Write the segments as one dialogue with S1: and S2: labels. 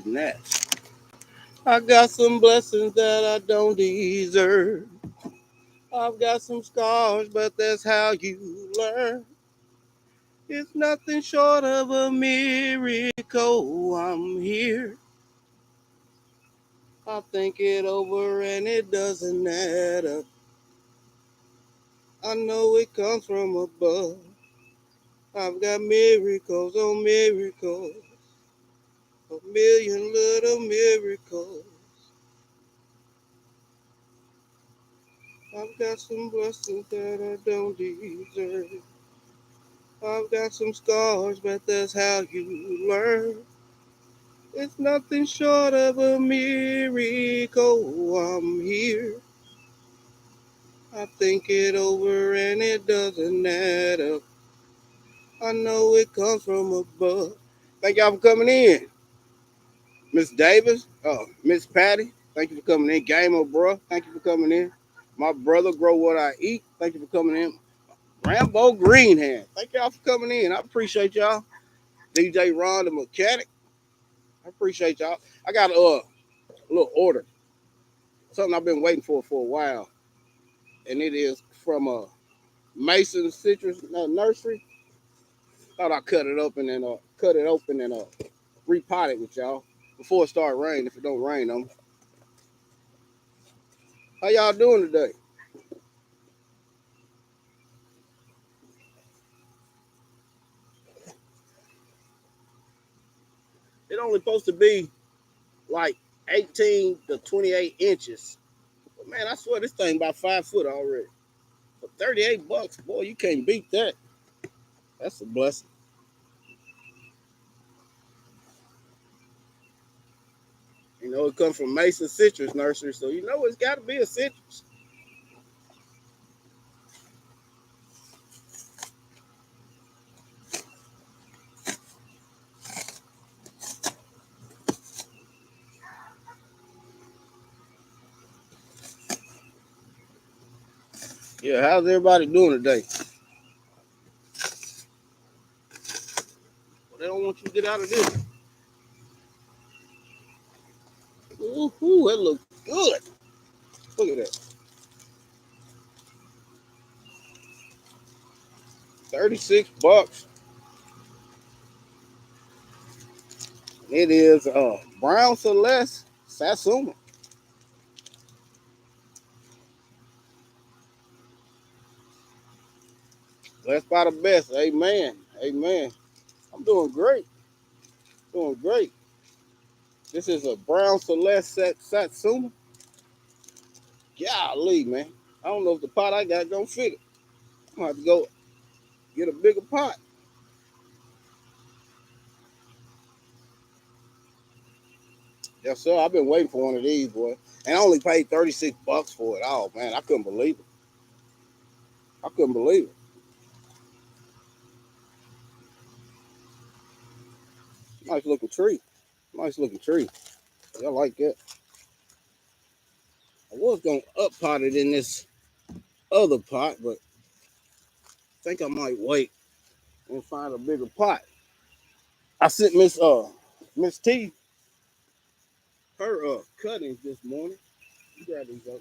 S1: is next. I got some blessings that I don't deserve. I've got some scars, but that's how you learn. It's nothing short of a miracle. I'm here. I think it over and it doesn't add up. I know it comes from above. I've got miracles on miracles, a million little miracles. I've got some blessings that I don't deserve. I've got some scars, but that's how you learn. It's nothing short of a miracle. I'm here. I think it over and it doesn't add up. I know it comes from above. Thank y'all for coming in. Miss Davis, Miss Patty, thank you for coming in. Gamer, bro, thank you for coming in. My brother, Grow What I Eat, thank you for coming in. Rambo Greenhand, thank y'all for coming in. I appreciate y'all. DJ Ron, the mechanic, I appreciate y'all. I got a little order, something I've been waiting for a while, and it is from Mason Citrus Nursery. Thought I cut it open and repot it with y'all before it start raining. If it don't rain on me. How y'all doing today? It only supposed to be like 18 to 28 inches. But man, I swear this thing about 5 foot already. For $38, boy, you can't beat that. That's a blessing. You know, it comes from Mason Citrus Nursery, so you know it's got to be a citrus. Yeah, how's everybody doing today? Well, they don't want you to get out of this. Ooh, that looks good. Look at that. 36 bucks. It is Brown Celeste Satsuma. Blessed by the best. Amen. Amen. I'm doing great. Doing great. This is a Brown Celeste Satsuma. Golly, man. I don't know if the pot I got gonna fit it. I'm gonna have to go get a bigger pot. Yes, sir. I've been waiting for one of these, boy. And I only paid 36 bucks for it. Oh man, I couldn't believe it. I couldn't believe it. Nice looking tree. Nice looking tree. I like that. I was gonna up pot it in this other pot, but I think I might wait and find a bigger pot. I sent Miss T her cuttings this morning. You grab these up.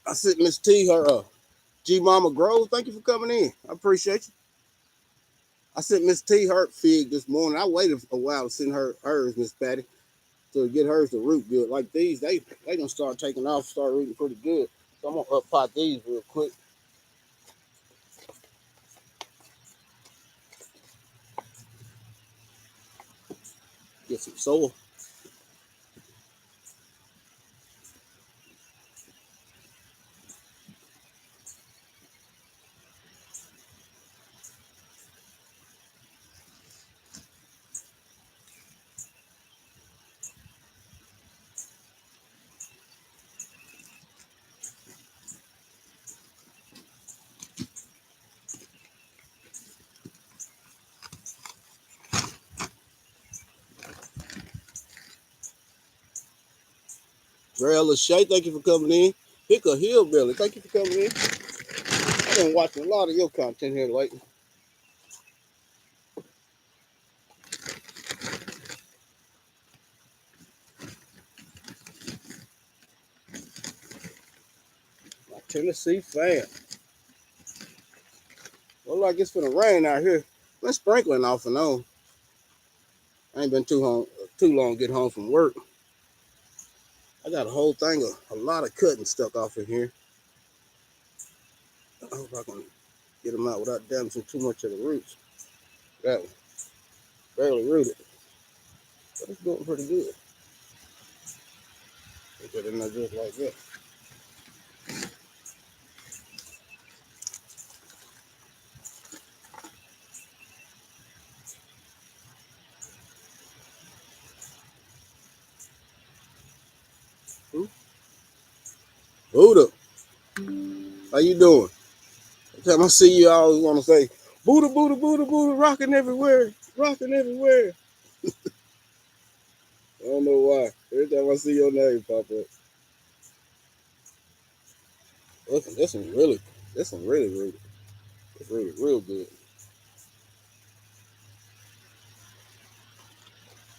S1: I sent Miss T her G Mama Grove. Thank you for coming in. I appreciate you. I sent Miss T her fig this morning. I waited a while to send her hers, Miss Patty, to get hers to root good. Like these, they gonna start taking off, start rooting pretty good. So I'm gonna up pot these real quick. Get some soil. Rare Lachey, thank you for coming in. Pick a Hillbilly, thank you for coming in. I've been watching a lot of your content here lately. My Tennessee fan. Look like it's gonna rain out here. Been sprinkling off and on. I ain't been too long getting home from work. I got a whole thing of a lot of cutting stuck off in here. I hope I can get them out without damaging too much of the roots. That was barely rooted, but it's doing pretty good. Put it in there just like that. Buddha, how you doing? Every time I see you, I always want to say, Buddha, Buddha, Buddha, Buddha, rocking everywhere, rocking everywhere. I don't know why. Every time I see your name pop up, listen, this one really, it's really real good.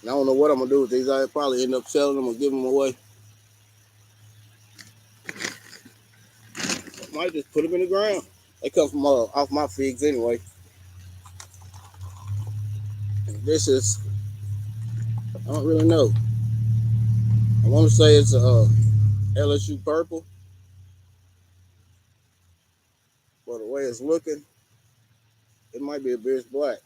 S1: And I don't know what I'm gonna do with these. I probably end up selling them or give them away. I might just put them in the ground. They come from off my figs anyway. And this is, I don't really know. I want to say it's LSU purple, but the way it's looking, it might be a Beers black.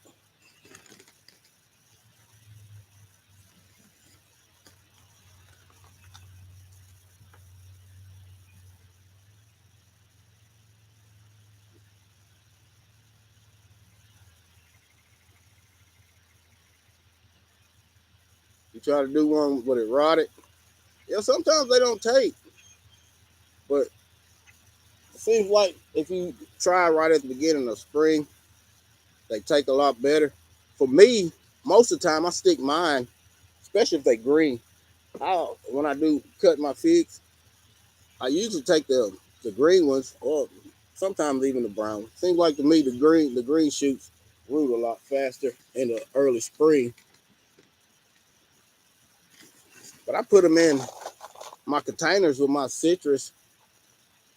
S1: You try to do one but it rotted. Yeah, sometimes they don't take, but it seems like if you try right at the beginning of spring, they take a lot better. For me, most of the time I stick mine, especially if they green. When I do cut my figs, I usually take the green ones or sometimes even the brown. Seems like to me the green shoots root a lot faster in the early spring. But I put them in my containers with my citrus,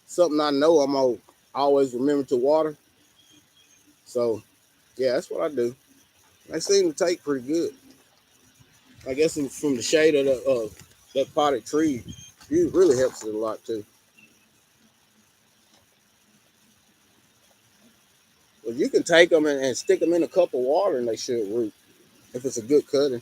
S1: something I know I'm gonna always remember to water. So yeah, that's what I do. They seem to take pretty good. I guess from the shade of that potted tree, it really helps it a lot too. But you can take them and stick them in a cup of water and they should root if it's a good cutting.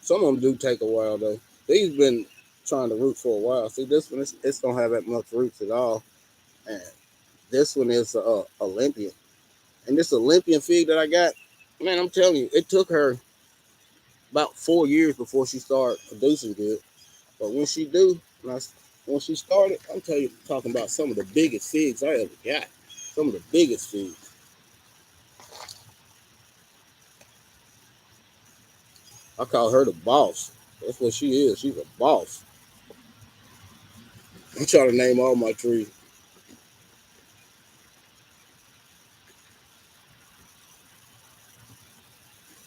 S1: Some of them do take a while though. These been trying to root for a while. See, this one it's don't have that much roots at all, and this one is Olympian. And this Olympian fig that I got, man, I'm telling you, it took her about 4 years before she started producing good. But when she do, when she started, I'm telling you, talking about some of the biggest figs I ever got. Some of the biggest figs. I call her the boss. That's what she is. She's a boss. I'm trying to name all my trees.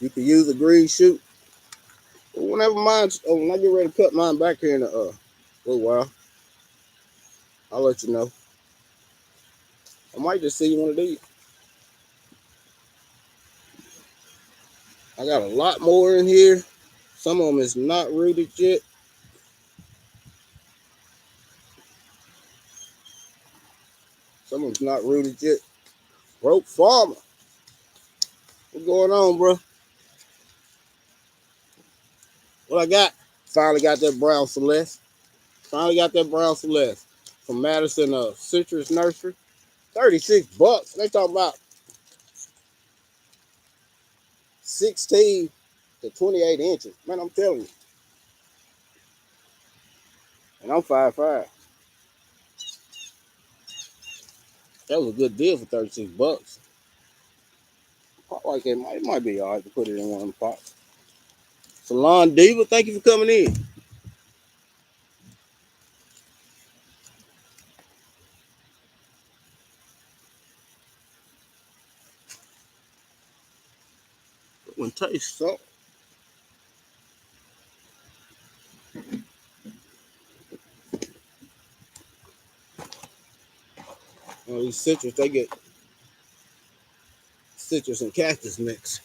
S1: You can use a green shoot. When I get ready to cut mine back here in a little while, I'll let you know. I might just see one of these. I got a lot more in here. Some of them is not rooted yet. Some of them's not rooted yet. Rope farmer. What's going on, bro? What I got? Finally got that brown Celeste. Finally got that brown Celeste from Madison Citrus Nursery. $36. They talking about 16 to 28 inches. Man, I'm telling you. And I'm 5'5". That was a good deal for $36. Pot like it might be all right to put it in one of the pots. Salon Diva, thank you for coming in. one tastes so. These citrus, they get citrus and cactus mix.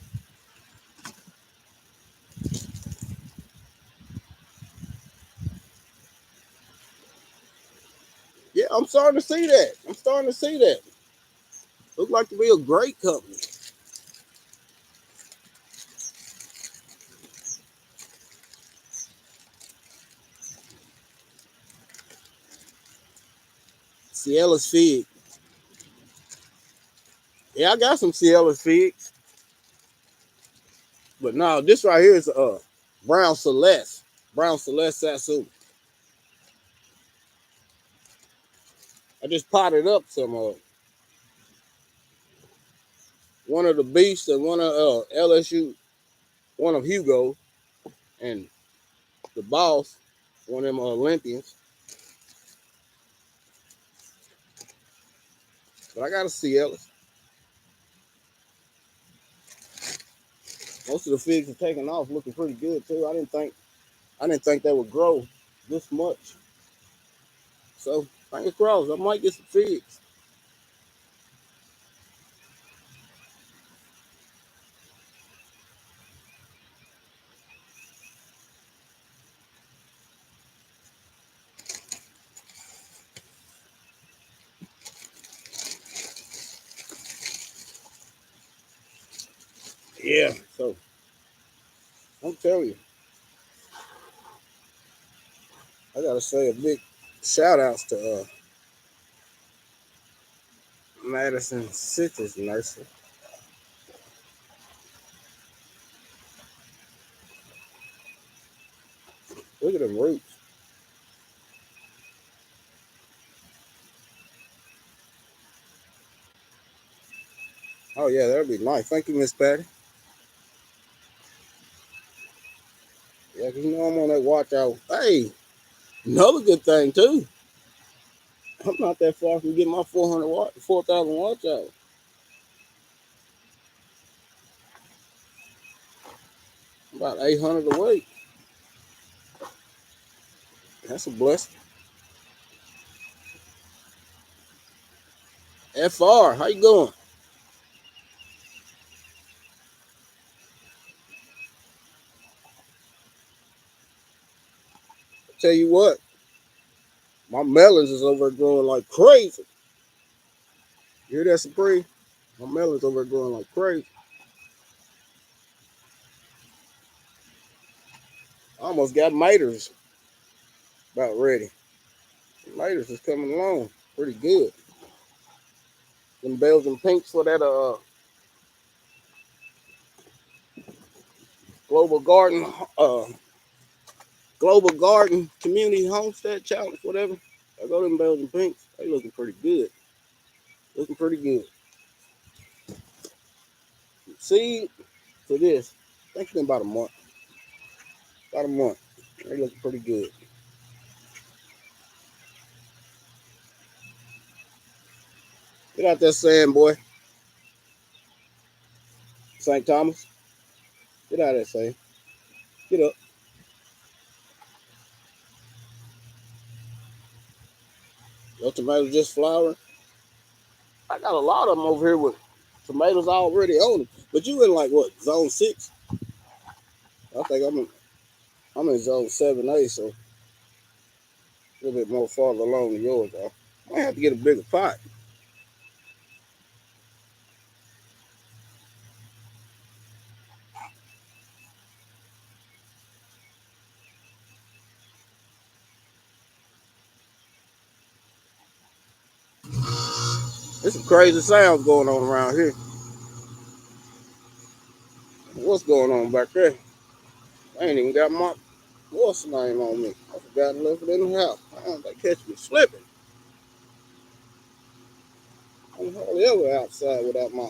S1: Yeah, I'm starting to see that. I'm starting to see that. Look like to be a great company. Ciella's fig. Yeah, I got some Ciella's figs. But no, this right here is brown celeste. Brown celeste satsuma. I just potted up some one of the beasts and one of LSU, one of Hugo, and the boss, one of them Olympians. But I got a Ciella's. Most of the figs are taking off, looking pretty good too. I didn't think they would grow this much. So fingers crossed, I might get some figs. Yeah. So I'm telling you, I gotta say a big shout outs to Madison Citrus Nursery. Look at them roots. Oh yeah, that'll be nice. Thank you, Miss Patty. Yeah, 'cause you know I'm on that watch out. Hey, another good thing too. I'm not that far from getting my 4,000 watch out. About 800 away. That's a blessing. FR, how you going? Tell you what, my melons is over there growing like crazy. You hear that, Supreme? My melons over there growing like crazy. I almost got maters about ready. Maters is coming along pretty good. Them Belgian pinks for that global garden uh global garden community homestead challenge, whatever. I go to them Belgian pinks. They looking pretty good. Looking pretty good. Seed for this. I think it's been about a month. About a month. They looking pretty good. Get out there sand, boy. St. Thomas. Get out of there, sand. Get up. Your tomatoes just flowering. I got a lot of them over here with tomatoes already on them. But you in like what, zone 6? I think I'm in zone 7A, so a little bit more farther along than yours are. I might have to get a bigger pot. There's some crazy sounds going on around here. What's going on back there? I ain't even got my what's the name on me. I forgot to leave it in the house. They catch me slipping. I'm hardly ever outside without my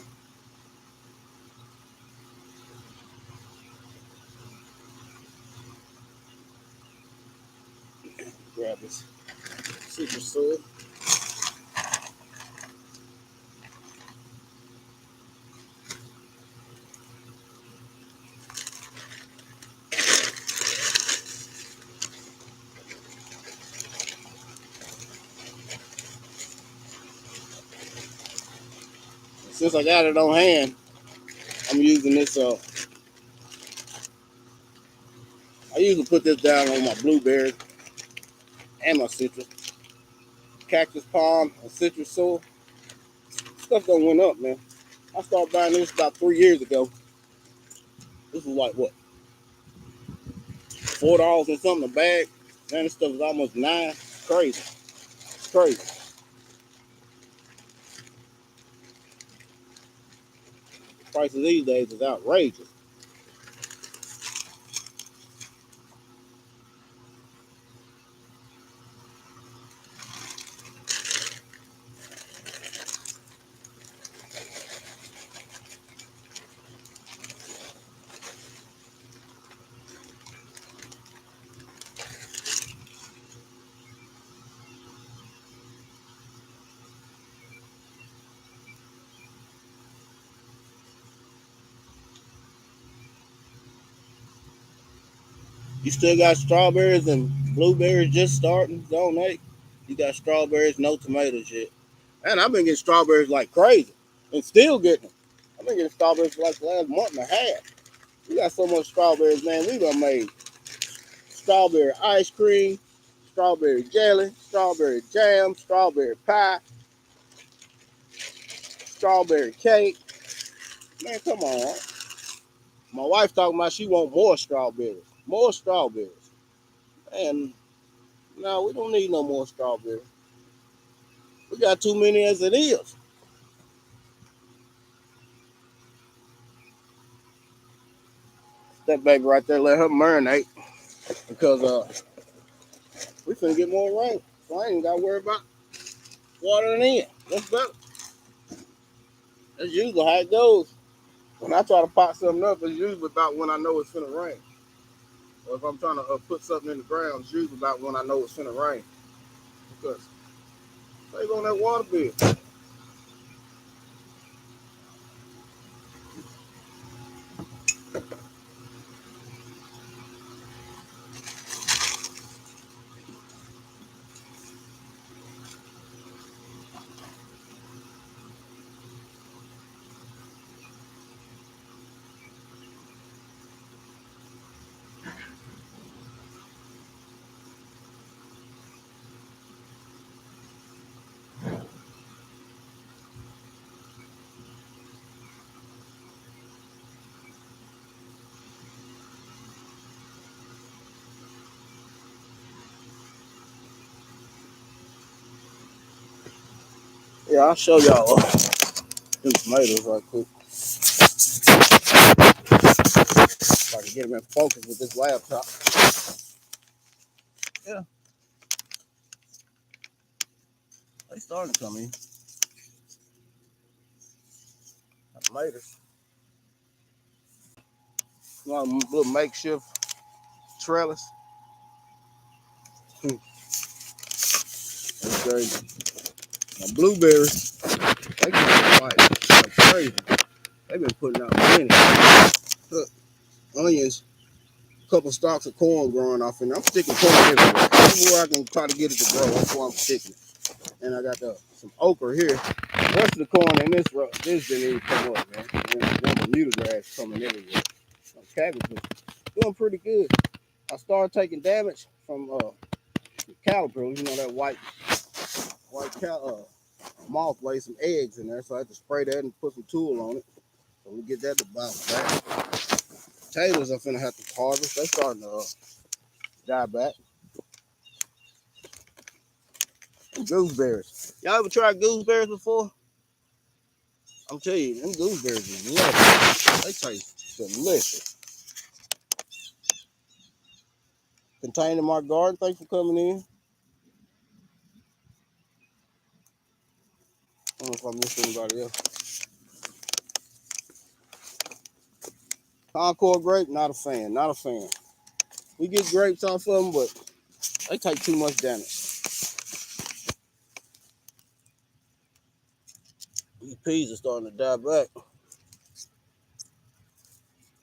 S1: grab this super soil. since I got it on hand, I'm using this. I usually put this down on my blueberries and my citrus, cactus palm, and citrus soil. Stuff done went up, man. I started buying this about 3 years ago. This was like what, $4 and something a bag. Man, this stuff is almost $9. It's crazy. It's crazy. The prices these days is outrageous. You still got strawberries and blueberries just starting, zone 8. You got strawberries, no tomatoes yet. Man, I've been getting strawberries like crazy and still getting them. I've been getting strawberries for like the last month and a half. We got so much strawberries, man. We done made strawberry ice cream, strawberry jelly, strawberry jam, strawberry pie, strawberry cake. Man, come on. My wife talking about she want more strawberries. More strawberries. And no, we don't need no more strawberries. We got too many as it is. That baby right there, let her marinate because we finna get more rain. So I ain't got to worry about watering in. That's better. That's usually how it goes. When I try to pot something up, it's usually about when I know it's finna rain. Or if I'm trying to put something in the ground, it's usually about when I know it's finna rain. Because save on that water bill. Yeah, I'll show y'all them tomatoes right quick. If I can get them in focus with this laptop. Yeah, they starting to come in. Tomatoes. One little makeshift trellis. That's crazy. Now blueberries, they get like crazy. They've been putting out many. Look, onions, a couple stalks of corn growing off in there. I'm sticking corn everywhere. Everywhere I can try to get it to grow, that's why I'm sticking it. And I got some okra here. The rest of the corn in this row, this didn't even come up, man. And the Bermuda grass coming everywhere. Cabbage is doing pretty good. I started taking damage from caterpillars, you know, that white moth laid some eggs in there, so I had to spray that and put some tool on it. So we get that to bounce back. Potatoes I'm finna have to harvest. They starting to die back. And gooseberries. Y'all ever tried gooseberries before? I'm telling you, them gooseberries is lovely. They taste delicious. Contained in my garden. Thanks for coming in. I don't know if I missed anybody else. Concord grape, not a fan. Not a fan. We get grapes off of them, but they take too much damage. These peas are starting to die back.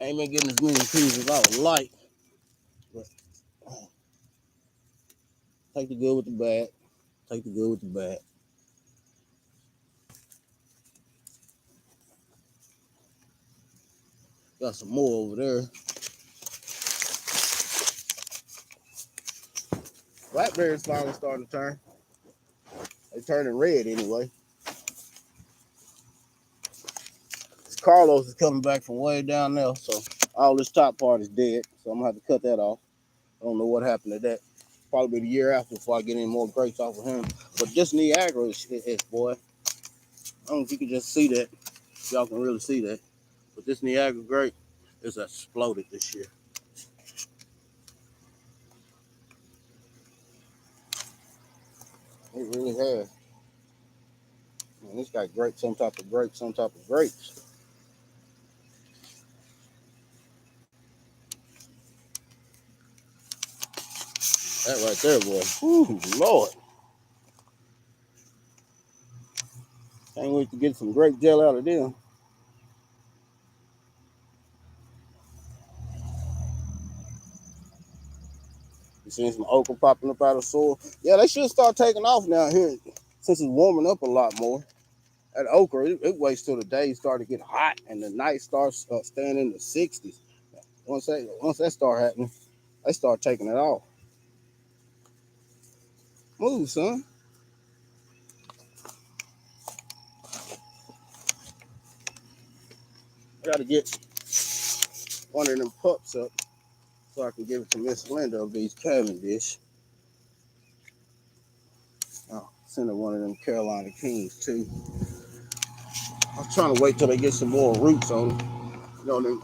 S1: I ain't been getting as many peas as I would like. But take the good with the bad. Take the good with the bad. Got some more over there. Blackberries finally starting to turn. They're turning red anyway. Carlos is coming back from way down there, so all this top part is dead. So I'm gonna have to cut that off. I don't know what happened to that. Probably the year after before I get any more grapes off of him. But this Niagara is boy. I don't know if you can just see that. Y'all can really see that. But this Niagara grape is exploded this year. It really has. Man, it's got grapes on top of grapes on top of grapes. That right there, boy. Ooh, Lord. Can't wait to get some grape gel out of them. You seeing some okra popping up out of soil. Yeah, they should start taking off now here since it's warming up a lot more. That okra, it waits till the days start to get hot and the night starts staying in the 60s. Once that start happening, they start taking it off. Move, son. I gotta get one of them pups up so I can give it to Miss Linda of these Cavendish. I'll send her one of them Carolina Kings too. I'm trying to wait till they get some more roots on them. You know, them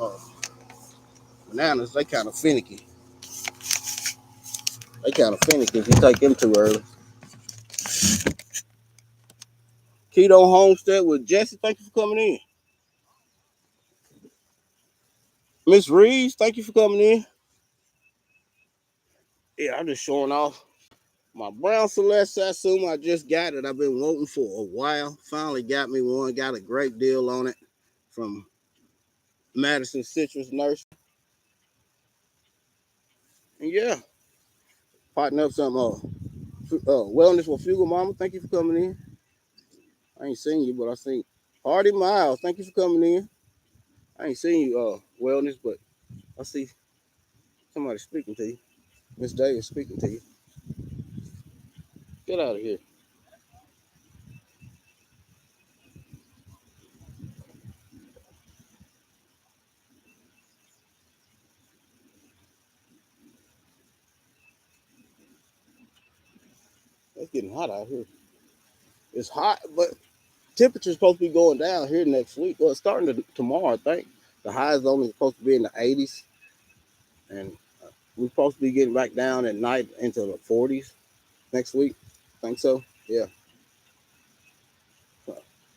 S1: bananas, they kind of finicky. They kind of finicky if you take them too early. Keto Homestead with Jesse, thank you for coming in. Miss Reeves, thank you for coming in. Yeah, I'm just showing off my brown Celeste Satsuma. I just got it. I've been waiting for a while. Finally got me one. Got a great deal on it from Madison Citrus Nursery. And yeah, partner up some wellness with Fugal Mama. Thank you for coming in. I ain't seen you, but I seen Hardy Miles. Thank you for coming in. I ain't seen you, wellness, but I see somebody speaking to you. Miss Davis speaking to you. Get out of here. It's getting hot out here. It's hot, but temperature's supposed to be going down here next week. Well, it's starting tomorrow, I think. The high is only supposed to be in the 80s, and we're supposed to be getting back down at night into the 40s next week. Think so? Yeah.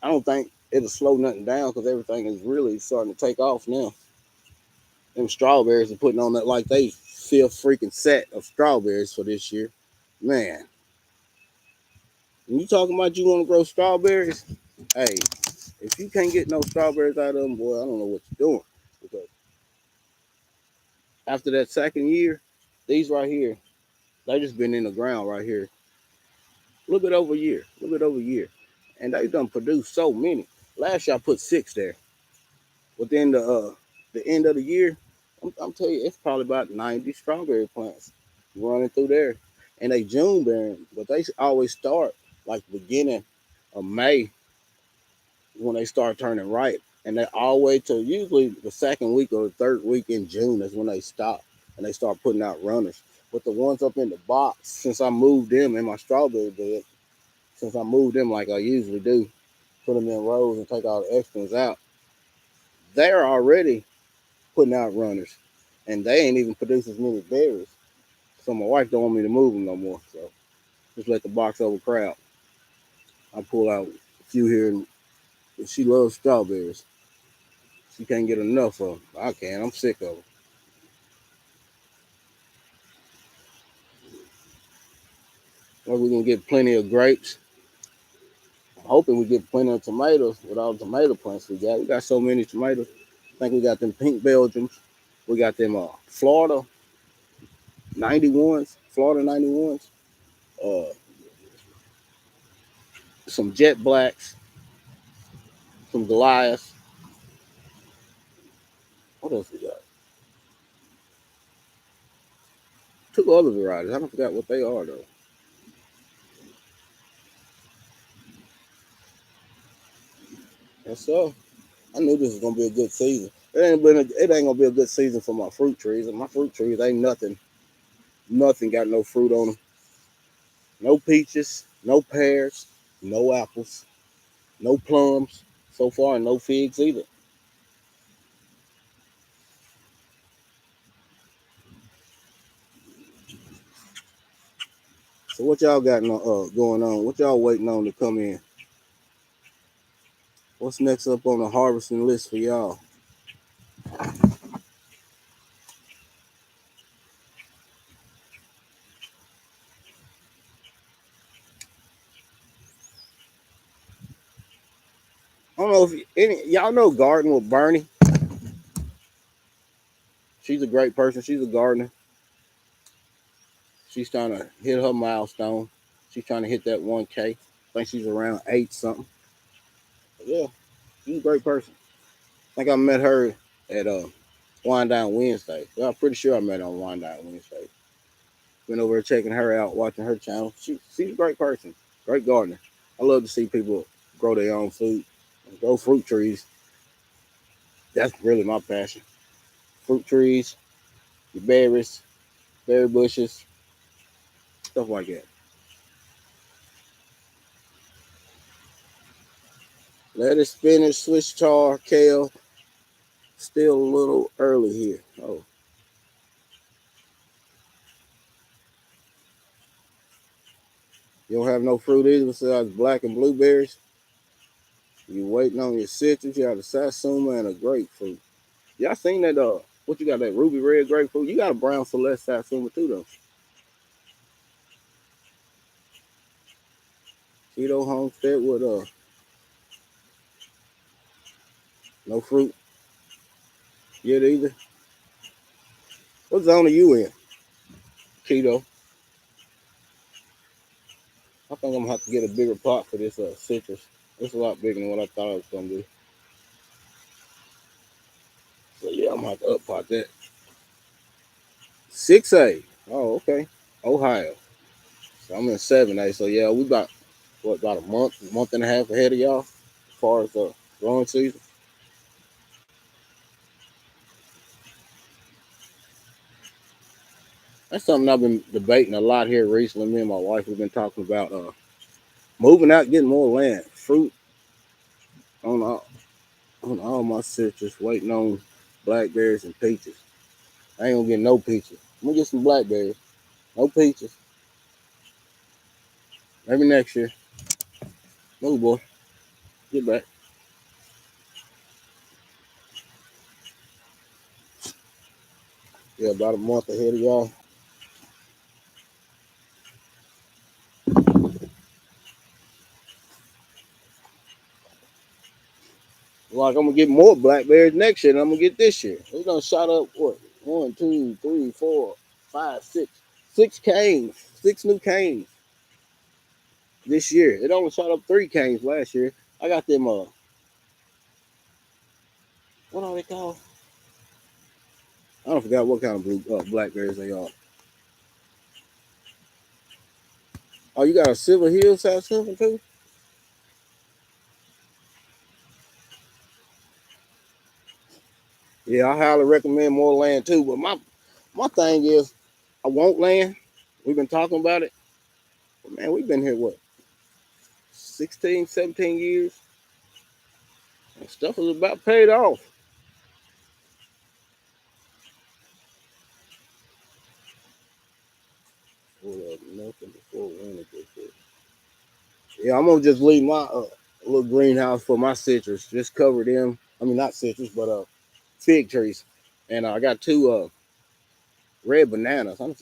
S1: I don't think it'll slow nothing down because everything is really starting to take off now. Them strawberries are putting on that like they feel freaking set of strawberries for this year. Man, when you talking about you want to grow strawberries, hey, if you can't get no strawberries out of them, boy, I don't know what you're doing. Because after that second year, these right here, they just been in the ground right here. A little bit over a year, a little bit over a year. And they done produced so many. Last year I put 6 there. Within the end of the year, I'm telling you, it's probably about 90 strawberry plants running through there. And they June bearing, but they always start like beginning of May when they start turning ripe. And they all the way till usually the second week or the third week in June is when they stop and they start putting out runners. But the ones up in the box, since I moved them in my strawberry bed, since I moved them like I usually do, put them in rows and take all the extras out, they're already putting out runners. And they ain't even produced as many berries. So my wife don't want me to move them no more. So just let the box overcrowd. I pull out a few here, and she loves strawberries. She can't get enough of them. I can. I'm sick of them. Well, we're gonna get plenty of grapes. I'm hoping we get plenty of tomatoes with all the tomato plants we got. We got so many tomatoes. I think we got them pink Belgiums. We got them Florida 91s, Florida 91s, uh, some Jet Blacks, some Goliaths. What else we got? Two other varieties. I don't forget what they are though. And so I knew this was gonna be a good season. It ain't gonna be a good season for my fruit trees. And my fruit trees ain't nothing. Nothing got no fruit on them. No peaches, no pears, no apples, no plums so far, and no figs either. So what y'all got going on? What y'all waiting on to come in? What's next up on the harvesting list for y'all? I don't know if y'all know Garden with Bernie. She's a great person. She's a gardener. She's trying to hit her milestone. She's trying to hit that 1K. I think she's around 8 something. But yeah, she's a great person. I think I met her at Wine Down Wednesday. Well, I'm pretty sure I met her on Wine Down Wednesday. Been over there checking her out, watching her channel. She's a great person, great gardener. I love to see people grow their own food, grow fruit trees. That's really my passion. Fruit trees, your berries, berry bushes, stuff like that. Lettuce, spinach, Swiss chard, kale. Still a little early here. Oh, you don't have no fruit either besides black and blueberries. You waiting on your citrus. You got a satsuma and a grapefruit. Y'all seen that? What you got? That ruby red grapefruit. You got a brown celeste satsuma too, though. Keto homestead with no fruit yet either. What zone are you in? Keto. I think I'm gonna have to get a bigger pot for this citrus. It's a lot bigger than what I thought it was gonna be. So yeah, I'm gonna have to up pot that. 6A. Oh, okay. Ohio. So I'm in 7A. So yeah, we about a month and a half ahead of y'all as far as growing season. That's something I've been debating a lot here recently. Me and my wife have been talking about moving out, getting more land, fruit on all, on all my citrus, waiting on blackberries and peaches. I ain't gonna get no peaches. I'm gonna get some blackberries, no peaches. Maybe next year. Move, boy. Get back. Yeah, about a month ahead of y'all. Like I'm gonna get more blackberries next year than I'm gonna get this year. It's gonna shot up what? One, two, three, four, five, six. 6 canes. 6 new canes this year. It only shot up 3 canes last year. I got them what are they called? I don't forget what kind of blackberries they are. Oh, you got a Silver Hill South Silver too? Yeah, I highly recommend more land too. But my thing is I want land. We've been talking about it. But man, we've been here what 16, 17 years. And stuff is about paid off. Well, nothing before winter gets here. Yeah, I'm gonna just leave my little greenhouse for my citrus. Just cover them. I mean, not citrus, but fig trees. And I got two red bananas. I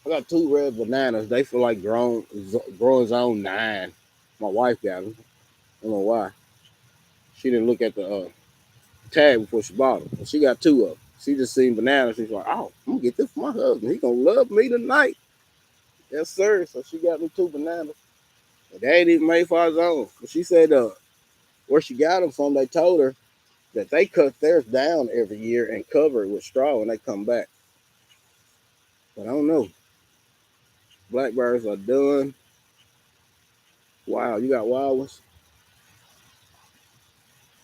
S1: got two red bananas. They feel like growing zone 9. My wife got them. I don't know why. She didn't look at the tag before she bought them. But she got two of them. She just seen bananas. She's like, oh, I'm gonna get this for my husband. He gonna love me tonight. Yes, sir. So she got me two bananas. They ain't even made for our zone. But she said where she got them from, they told her that they cut theirs down every year and cover it with straw when they come back. But I don't know. Blackberries are done. Wow, you got wild ones?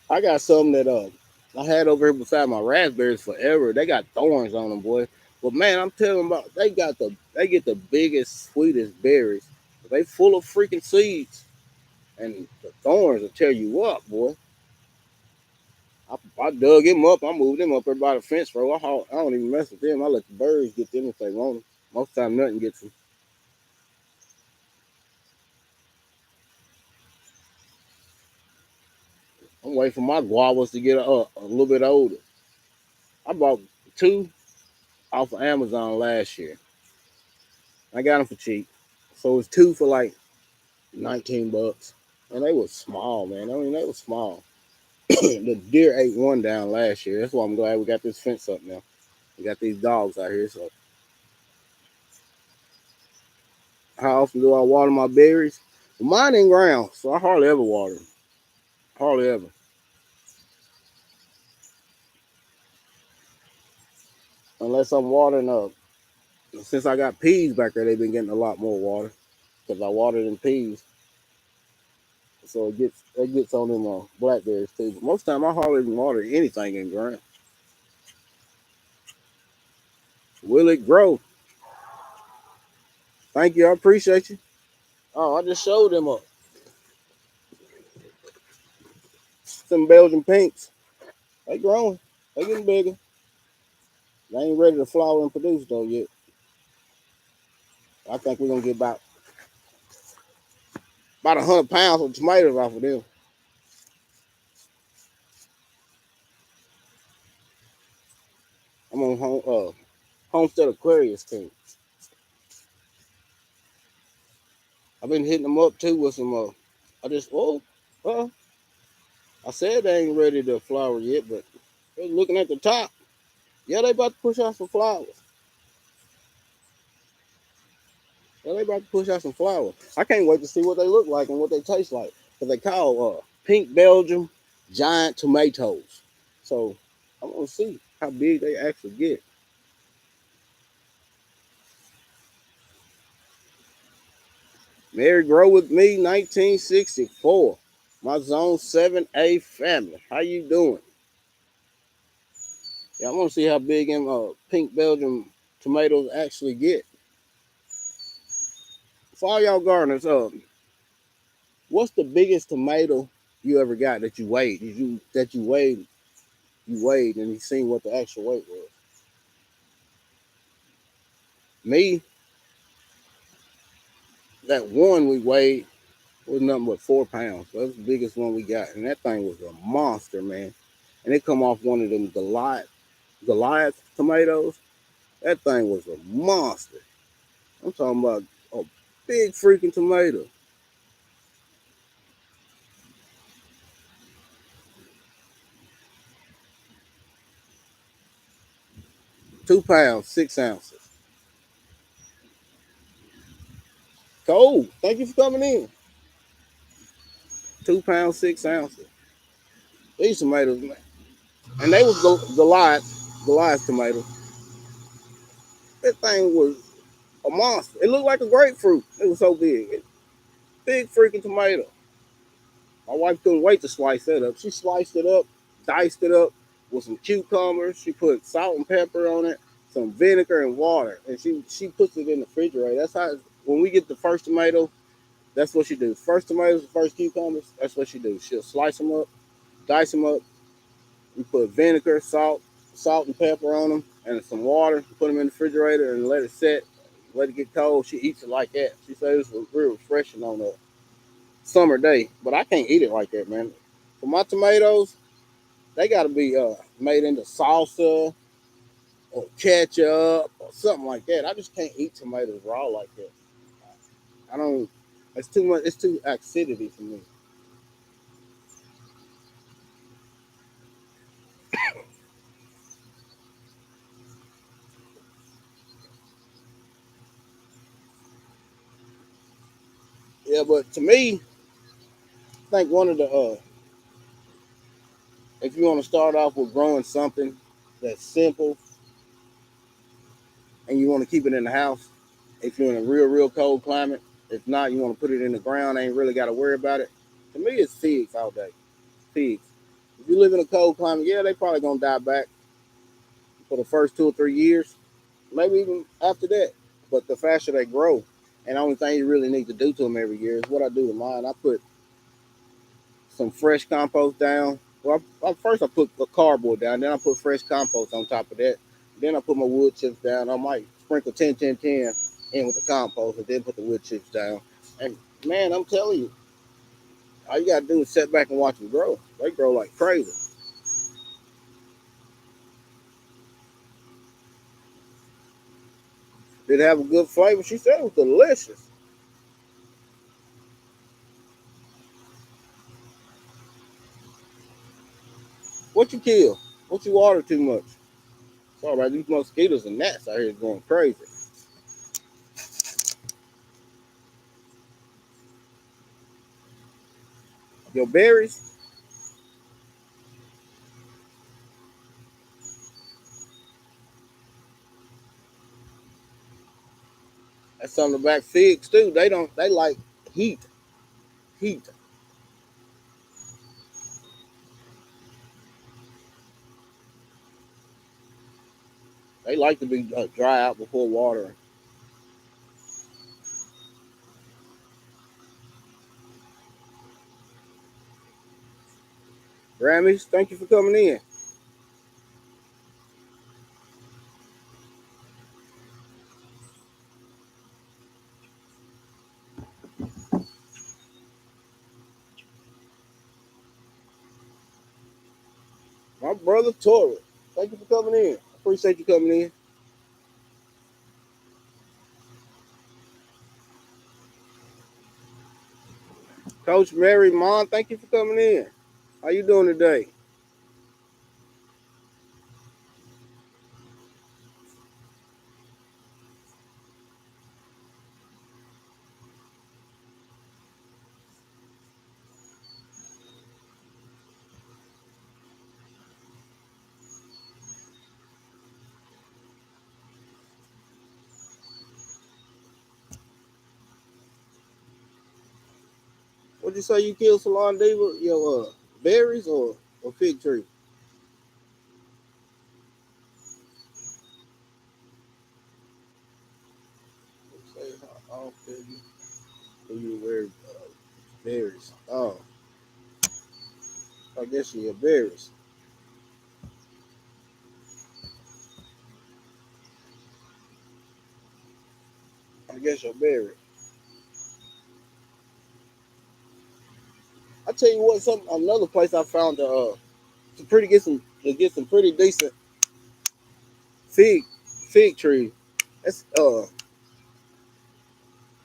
S1: I got some that I had over here beside my raspberries forever. They got thorns on them, boy. But man, I'm telling about they get the biggest, sweetest berries. They full of freaking seeds, and the thorns will tear you up, boy. I dug him up. I moved him up there by the fence, bro. I don't even mess with them. I let the birds get them if they want them. Most of the time, nothing gets them. I'm waiting for my guavas to get a little bit older. I bought two off of Amazon last year. I got them for cheap. So it's two for like 19 bucks. And they was small, man. I mean, they was small. The deer ate one down last year. That's why I'm glad we got this fence up now. We got these dogs out here. So how often do I water my berries? Well, mine in ground, so I hardly ever water them. Hardly ever. Unless I'm watering up. Since I got peas back there, they've been getting a lot more water. Because I watered in peas. So it gets on them blackberries too. But most of the time I hardly even water anything in ground. Will it grow? Thank you, I appreciate you. Oh, I just showed them some Belgian pinks. They growing. They getting bigger. They ain't ready to flower and produce though yet. I think we're gonna get about 100 pounds of tomatoes off of them. I'm on Homestead Aquarius team. I've been hitting them up too with some I just uh I said they ain't ready to flower yet, but they're looking at the top. Yeah, they about to push out some flowers. Yeah, they about to push out some flowers. I can't wait to see what they look like and what they taste like. Cause they call pink Belgium giant tomatoes. So I want to see how big they actually get. Mary Grow with Me, 1964. My Zone 7A family. How you doing? Yeah, I want to see how big them pink Belgium tomatoes actually get. For all y'all gardeners, what's the biggest tomato you ever got that you weighed? You weighed and you seen what the actual weight was? Me, that one we weighed was nothing but 4 pounds. That was the biggest one we got, and that thing was a monster, man. And it come off one of them Goliath tomatoes. That thing was a monster. I'm talking about a big freaking tomato. 2 pounds, 6 ounces. Cold. Thank you for coming in. 2 pounds, 6 ounces. These tomatoes, man. And they was Goliath tomatoes. That thing was a monster. It looked like a grapefruit. It was so big. Big freaking tomato. My wife couldn't wait to slice that up. She sliced it up, diced it up with some cucumbers. She put salt and pepper on it, some vinegar and water, and she puts it in the refrigerator. That's how when we get the first tomato, that's what she do. First tomatoes, the first cucumbers. That's what she do. She'll slice them up, dice them up. We put vinegar, salt and pepper on them, and some water. Put them in the refrigerator and let it set. Let it get cold. She eats it like that. She says it's real refreshing on a summer day, but I can't eat it like that, man. For my tomatoes, they got to be made into salsa or ketchup or something like that. I just can't eat tomatoes raw like that. I don't. It's too much. It's too acidity for me. Yeah, but to me, I think one of the If you want to start off with growing something that's simple and you want to keep it in the house, if you're in a real cold climate, if not, you want to put it in the ground, ain't really got to worry about it. To me, it's figs all day. Figs. If you live in a cold climate, yeah, they probably gonna die back for the first 2 or 3 years, maybe even after that. But the faster they grow, and the only thing you really need to do to them every year is what I do to mine. I put some fresh compost down. Well, first I put the cardboard down, then I put fresh compost on top of that. Then I put my wood chips down. I might sprinkle 10, 10, 10 in with the compost and then put the wood chips down. And man, I'm telling you, all you gotta do is sit back and watch them grow. They grow like crazy. Did it have a good flavor? She said it was delicious. What you kill? What you water too much? Sorry about these mosquitoes and gnats out here going crazy. Your berries, that's on the back. Figs too. They like heat. Heat. They like to be dry out before watering. Grammys, thank you for coming in. My brother Tori, thank you for coming in. Appreciate you coming in. Coach Mary Mon, thank you for coming in. How you doing today? What'd you say you killed Salon Diva? Your berries or fig tree? Say how often do you wear berries? Oh, I guess your berries. I guess your berries. I tell you what, some another place I found to get some pretty decent fig fig tree. That's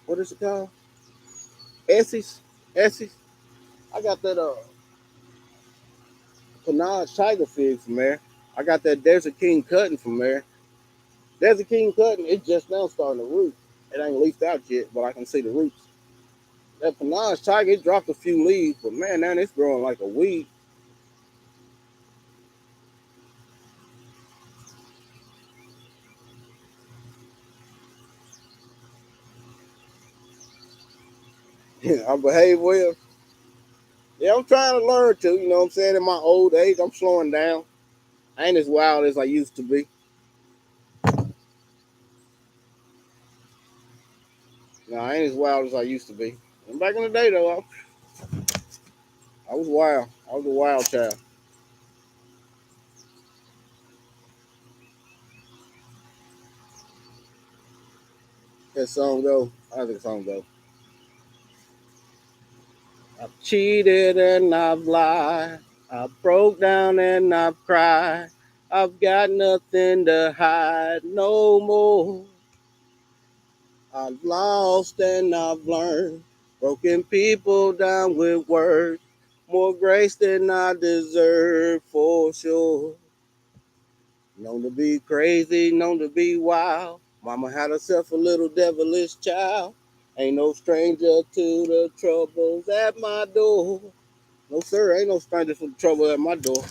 S1: what is it called? Essie's. Essie's. I got that Panage Tiger fig from there. I got that Desert King cutting from there. Desert King cutting, it's just now starting to root. It ain't leafed out yet, but I can see the roots. That Panage Tiger, it dropped a few leaves, but man, now it's growing like a weed. I behave well. Yeah, I'm trying to learn to, you know what I'm saying? In my old age, I'm slowing down. I ain't as wild as I used to be. No, I ain't as wild as I used to be. And back in the day, though, I was wild. I was a wild child. That song go. I think the song go. I've cheated and I've lied. I've broke down and I've cried. I've got nothing to hide no more. I've lost and I've learned. Broken people down with words. More grace than I deserve for sure. Known to be crazy, known to be wild. Mama had herself a little devilish child. Ain't no stranger to the troubles at my door. No, sir, ain't no stranger to the trouble at my door.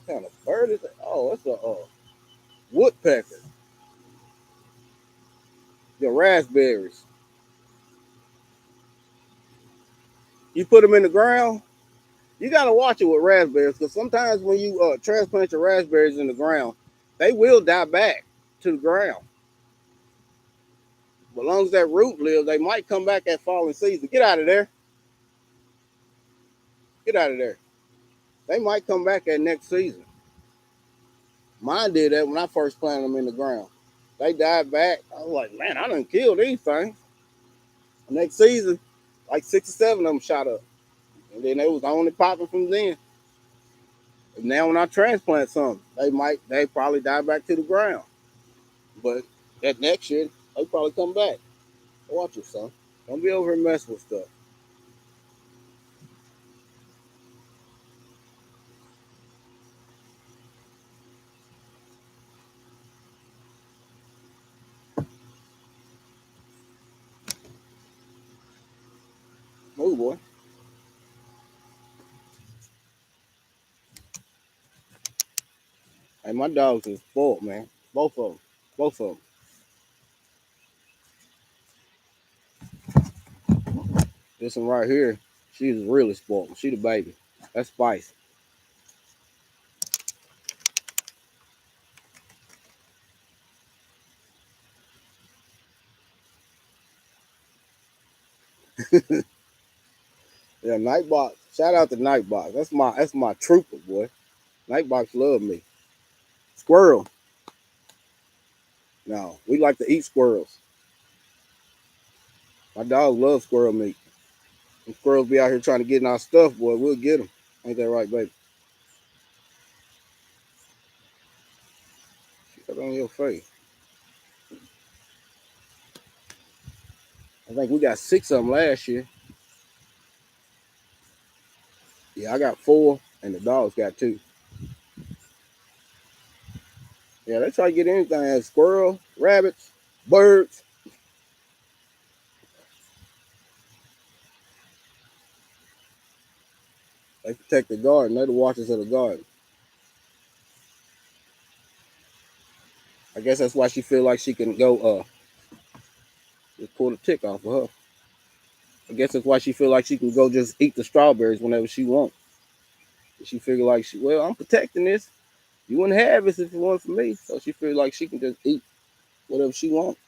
S1: kind of bird is it? Oh, it's a woodpecker. The raspberries. You put them in the ground. You gotta watch it with raspberries because sometimes when you transplant your raspberries in the ground, they will die back to the ground. But as long as that root lives, they might come back at falling season. Get out of there. Get out of there. They might come back at next season. Mine did that when I first planted them in the ground. They died back. I was like, man, I done killed these things. Next season, like 6 or 7 of them shot up. And then they was only popping from then. And now when I transplant some, they probably die back to the ground. But that next year, they probably come back. Watch it, son. Don't be over here messing with stuff. Move, boy. Hey, my dogs is spoiled, man. Both of them. Both of them. This one right here, she's really spoiled. She the baby. That's Spice. Yeah, Nightbox. Shout out to Nightbox. That's my trooper, boy. Nightbox love me. Squirrel. No, we like to eat squirrels. My dog loves squirrel meat. When squirrels be out here trying to get in our stuff, boy, we'll get them. Ain't that right, baby? Get on your face. I think we got 6 of them last year. Yeah, I got 4, and the dogs got 2. Yeah, they try to get anything as squirrel, rabbits, birds. They protect the garden. They're the watchers of the garden. I guess that's why she feel like she can go just pull the tick off of her. I guess that's why she feel like she can go just eat the strawberries whenever she wants. She figure like well, I'm protecting this. You wouldn't have this if it wasn't for me. So she feel like she can just eat whatever she wants.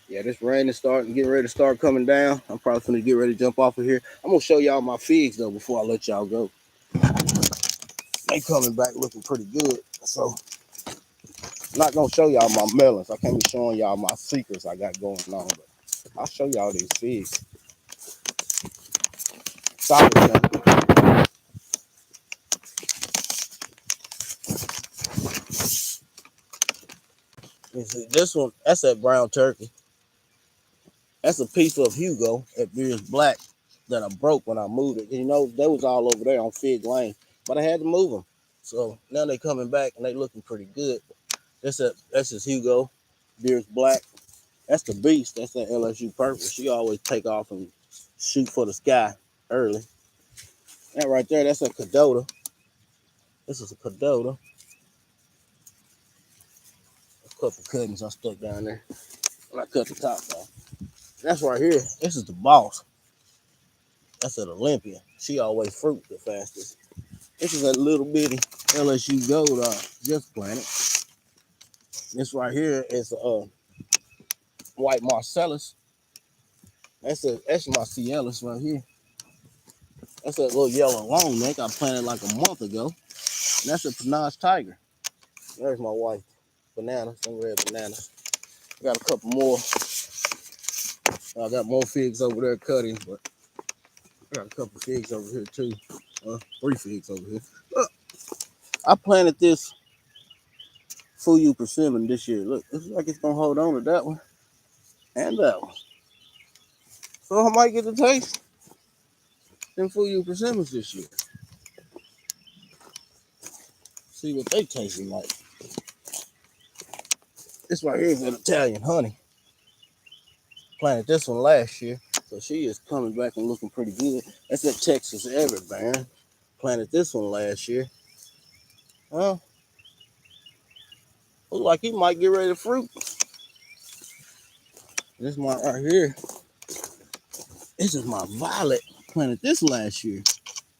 S1: Yeah, this rain is starting, getting ready to start coming down. I'm probably gonna get ready to jump off of here. I'm gonna show y'all my figs though before I let y'all go. They coming back looking pretty good. So I'm not gonna show y'all my melons. I can't be showing y'all my secrets I got going on, but I'll show y'all these figs. Solid, man. You see, this one, that's that brown turkey. That's a piece of Hugo at Beers Black that I broke when I moved it. You know, they was all over there on Fig Lane, but I had to move them. So now they coming back and they looking pretty good. That's just Hugo, Beers Black. That's the beast. That's that LSU purple. She always take off and shoot for the sky early. That right there, that's a Cadota. This is a Cadota. A couple cuttings I stuck down there when I cut the top off. That's right here. This is the boss. That's an Olympian. She always fruit the fastest. This is a little bitty LSU gold just planted. This right here is a white Marcellus. That's my Cialis right here. That's that little yellow long neck I planted like a month ago. And that's a Panache Tiger. There's my wife. Bananas, some red bananas. I got a couple more. I got more figs over there cutting, but I got a couple figs over here too. 3 figs over here. Look, I planted this Fuyu persimmon this year. Look, it looks like it's gonna hold on to that one and that one. So I might get the taste. them Fuyu persimmons this year. See what they tasting like. This right here is an Italian honey. Planted this one last year, so she is coming back and looking pretty good. That's that Texas Everett Baron. Planted this one last year. Well, look like he might get ready to fruit. This one right here. This is my violet. Planted this last year,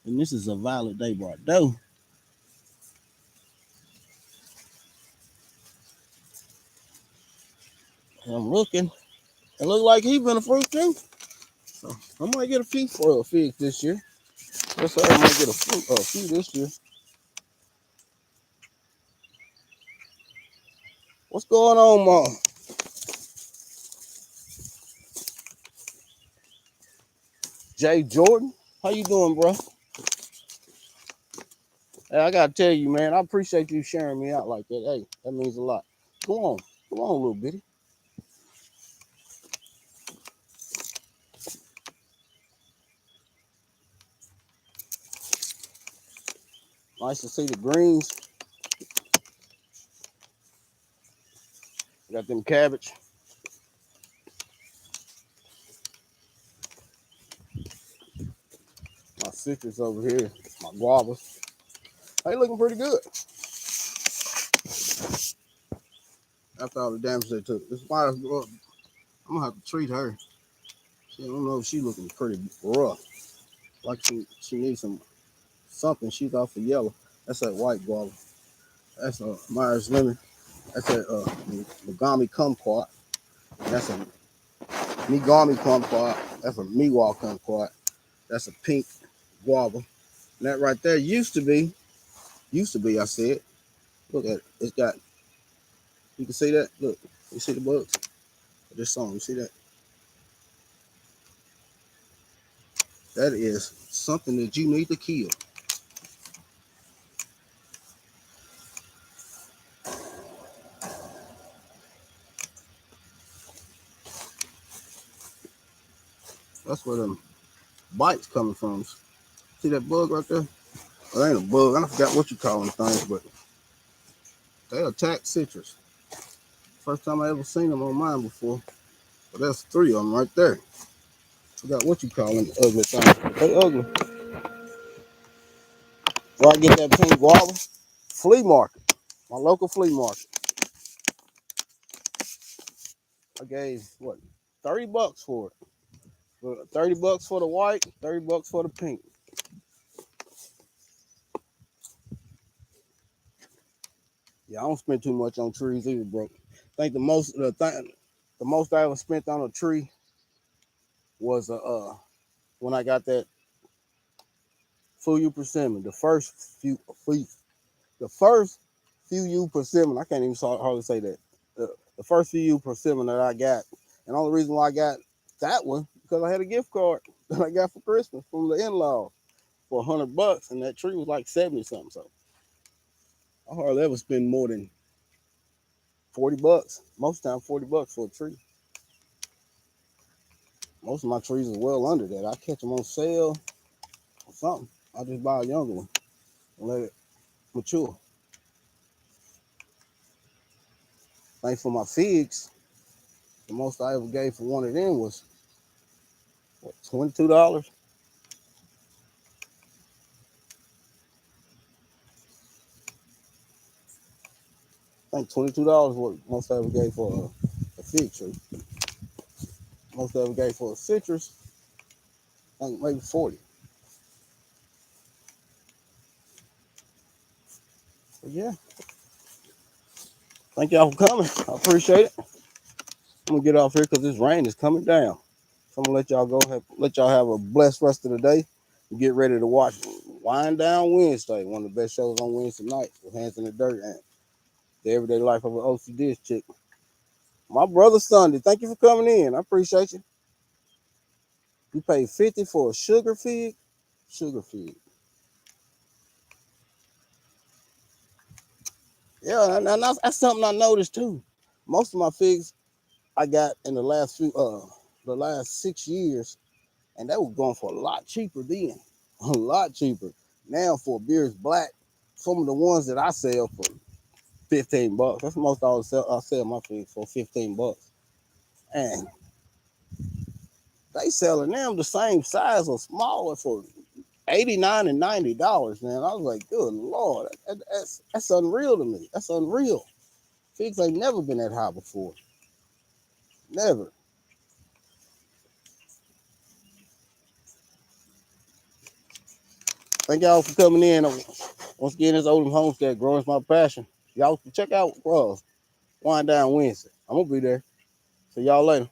S1: and this is a Violet de Bordeaux. And I'm looking. It look like he's been a fruit too. So I might get a few for a fig this year. Let's say I might get a few this year. What's going on, Mom? Jay Jordan, how you doing, bro? Hey, I gotta tell you, man, I appreciate you sharing me out like that. Hey, that means a lot. Come on, little bitty. Nice to see the greens. Got them cabbage. My citrus over here, my guavas. They looking pretty good. After all the damage they took. This why I'm gonna have to treat her. I don't know if she looking pretty rough. Like she needs something. She's off of yellow. That's that white guava. That's a Myers lemon. That's a Megami kumquat. That's a Megami kumquat. That's a Miwa kumquat. That's a pink guava. And that right there used to be, I said. Look at it. It's got, you can see that? Look, you see the bugs? This song, you see that? That is something that you need to kill. That's where them bites coming from. See that bug right there? Well, it ain't a bug. I forgot what you call them things, but they attack citrus. First time I ever seen them on mine before. But that's 3 of them right there. Forgot what you call them, ugly things. They ugly. Where I get that pink guava? Flea market. My local flea market. I gave, what, $30 for it. $30 for the white, $30 for the pink. Yeah, I don't spend too much on trees either, bro. I think the most I ever spent on a tree was when I got that Fuyu persimmon. The first Fuyu persimmon. I can't even hardly say that. The first Fuyu persimmon that I got, and the only reason why I got that one because I had a gift card that I got for Christmas from the in-laws for $100, and that tree was like 70 something. So I hardly ever spend more than $40. Most of the time, $40 for a tree. Most of my trees are well under that. I catch them on sale or something. I just buy a younger one and let it mature. Thanks for my figs. The most I ever gave for one of them was what, $22. I think $22 what most I ever gave for a fig tree. Most I ever gave for a citrus, I think maybe 40. But yeah. Thank y'all for coming. I appreciate it. I'm gonna get off here because this rain is coming down. So I'm gonna let y'all go. Let y'all have a blessed rest of the day. And get ready to watch Wind Down Wednesday, one of the best shows on Wednesday night with Hands in the Dirt and the Everyday Life of an OCD chick. My brother Sunday, thank you for coming in. I appreciate you. You paid $50 for a sugar fig. Sugar fig. Yeah, and that's something I noticed too. Most of my figs I got in the last 6 years And that was going for a lot cheaper then. A lot cheaper. Now for beers black, some of the ones that I sell for $15. That's the most I sell my food for $15. And they selling them the same size or smaller for $89 and $90, man. I was like, good Lord, that's unreal to me. That's unreal. Figs ain't never been that high before. Never. Thank y'all for coming in. Once again, this Oldham Homestead, growing my passion. Y'all check out Wind Down Wednesday. I'm gonna be there. See y'all later.